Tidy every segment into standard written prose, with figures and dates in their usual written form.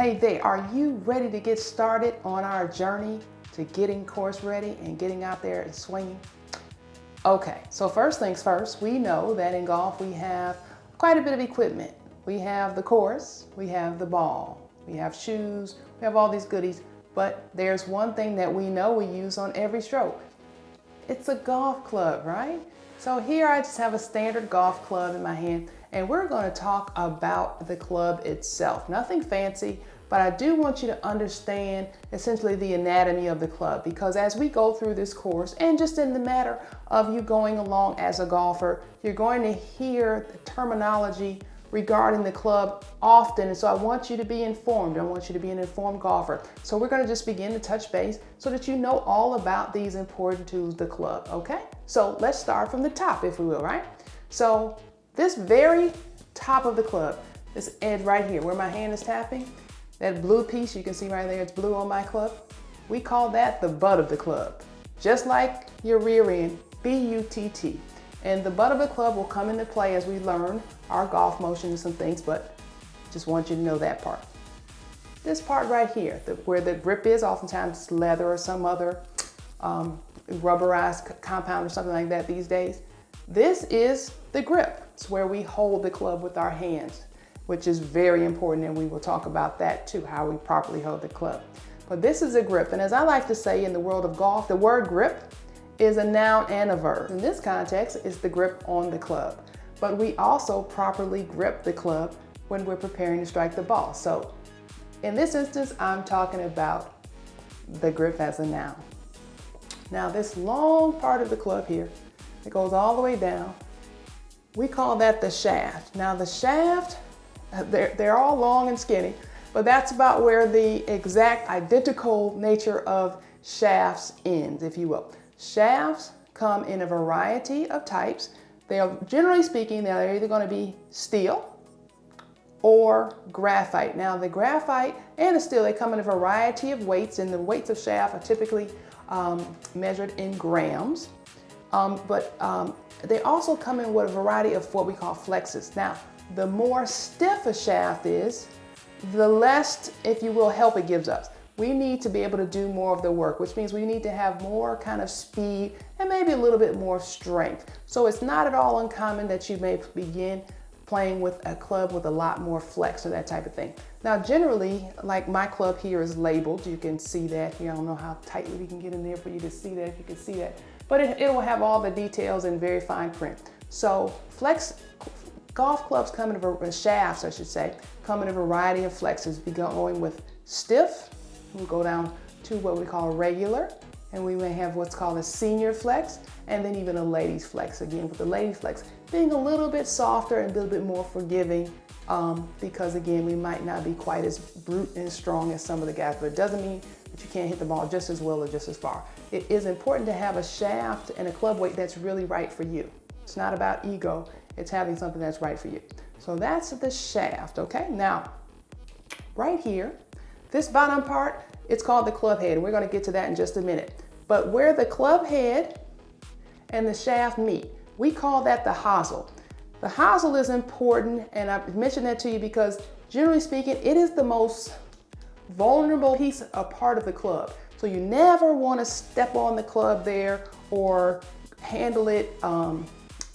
Hey there, are you ready to get started on our journey to getting course ready and getting out there and swinging? Okay, so first things first, we know that in golf we have quite a bit of equipment. We have the course, we have the ball, we have shoes, we have all these goodies, but there's one thing that we know we use on every stroke. It's a golf club, right? So here I just have a standard golf club in my hand, and we're going to talk about the club itself. Nothing fancy, but I do want you to understand essentially the anatomy of the club, because as we go through this course and just in the matter of you going along as a golfer, you're going to hear the terminology regarding the club often, and so I want you to be informed. I want you to be an informed golfer. So we're going to just begin to touch base so that you know all about these important tools, the club, okay? So let's start from the top, if we will, right? So this very top of the club, this edge right here where my hand is tapping, that blue piece you can see right there, it's blue on my club, we call that the butt of the club. Just like your rear end, B-U-T-T. And the butt of the club will come into play as we learn our golf motion and some things, but just want you to know that part. This part right here, where the grip is, oftentimes it's leather or some other rubberized compound or something like that these days. This is the grip. It's where we hold the club with our hands, which is very important, and we will talk about that too, how we properly hold the club. But this is a grip, and as I like to say in the world of golf, the word grip is a noun and a verb. In this context, it's the grip on the club. But we also properly grip the club when we're preparing to strike the ball. So in this instance, I'm talking about the grip as a noun. Now this long part of the club here, it goes all the way down, we call that the shaft. Now the shaft, they're all long and skinny, but that's about where the exact identical nature of shafts ends, if you will. Shafts come in a variety of types. They are, generally speaking, they're either going to be steel or graphite. Now the graphite and the steel, they come in a variety of weights, and the weights of shaft are typically measured in grams. They also come in with a variety of what we call flexes. Now, the more stiff a shaft is, the less, if you will, help it gives us. We need to be able to do more of the work, which means we need to have more kind of speed and maybe a little bit more strength. So it's not at all uncommon that you may begin playing with a club with a lot more flex or that type of thing. Now, generally, like my club here is labeled. You can see that here. I don't know how tightly we can get in there for you to see that, if you can see that. But it will have all the details in very fine print. So golf clubs come in shafts, I should say, come in a variety of flexes. We go going with stiff. We'll go down to what we call a regular, and we may have what's called a senior flex, and then even a ladies flex. Again, with the ladies flex being a little bit softer and a little bit more forgiving, because again, we might not be quite as brute and strong as some of the guys, but it doesn't mean that you can't hit the ball just as well or just as far. It is important to have a shaft and a club weight that's really right for you. It's not about ego, it's having something that's right for you. So that's the shaft, okay? Now, right here, this bottom part, it's called the club head. We're going to get to that in just a minute. But where the club head and the shaft meet, we call that the HOSEL. The HOSEL is important, and I mentioned that to you because generally speaking, it is the most vulnerable piece or part of the club. So you never want to step on the club there or handle it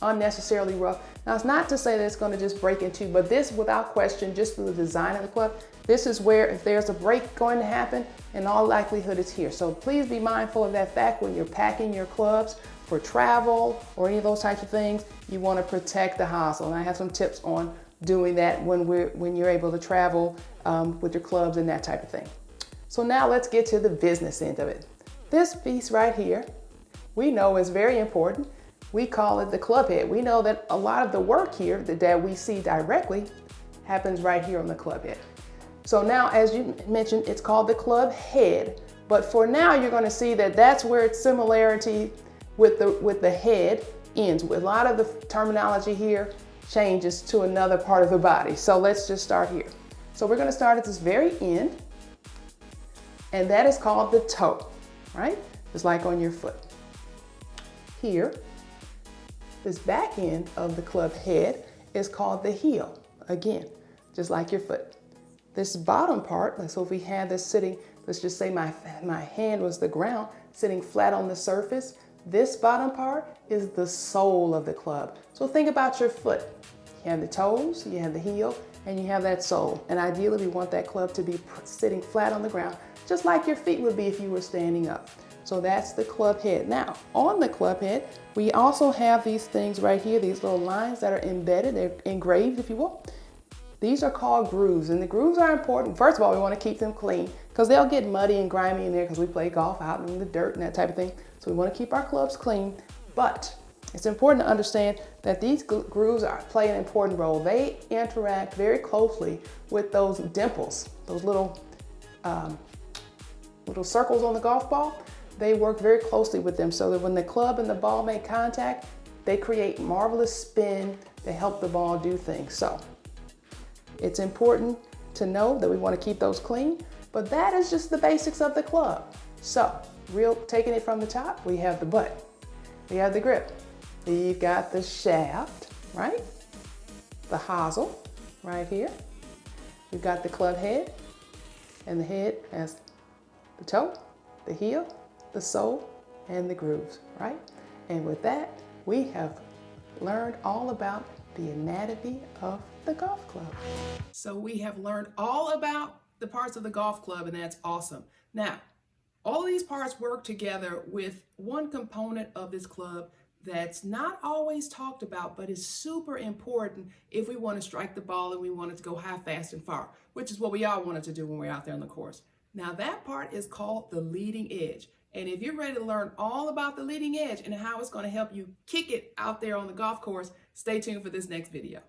unnecessarily rough. Now, it's not to say that it's going to just break in two, but this, without question, just through the design of the club, this is where if there's a break going to happen, in all likelihood it's here. So please be mindful of that fact when you're packing your clubs for travel or any of those types of things. You want to protect the HOSEL, and I have some tips on doing that when you're able to travel with your clubs and that type of thing. So now let's get to the business end of it. This piece right here, we know is very important. We call it the club head. We know that a lot of the work here that we see directly happens right here on the club head. So now, as you mentioned, it's called the club head, but for now you're going to see that that's where its similarity with the head ends. A lot of the terminology here changes to another part of the body. So let's just start here. So we're going to start at this very end, and that is called the toe, right? Just like on your foot. Here, this back end of the club head is called the heel, again, just like your foot. this bottom part, so if we had this sitting, let's just say my hand was the ground, sitting flat on the surface, this bottom part is the sole of the club. So think about your foot. You have the toes, you have the heel, and you have that sole. And ideally, we want that club to be sitting flat on the ground, just like your feet would be if you were standing up. So that's the club head. Now, on the club head, we also have these things right here, these little lines that are embedded, they're engraved, if you will. These are called grooves, and the grooves are important. First of all, we want to keep them clean because they'll get muddy and grimy in there because we play golf out in the dirt and that type of thing. So we want to keep our clubs clean, but it's important to understand that these grooves play an important role. They interact very closely with those dimples, those little circles on the golf ball. They work very closely with them so that when the club and the ball make contact, they create marvelous spin to help the ball do things. So it's important to know that we want to keep those clean, but that is just the basics of the club. So, taking it from the top, we have the butt, we have the grip, you've got the shaft, right? The HOSEL right here. We've got the club head, and the head has the toe, the heel, the sole, and the grooves, right? And with that, we have learned all about the anatomy of the golf club. So we have learned all about the parts of the golf club, and that's awesome. Now, all of these parts work together with one component of this club that's not always talked about, but is super important if we want to strike the ball and we want it to go high, fast, and far, which is what we all wanted to do when we're out there on the course. Now, that part is called the leading edge. And if you're ready to learn all about the leading edge and how it's going to help you kick it out there on the golf course, stay tuned for this next video.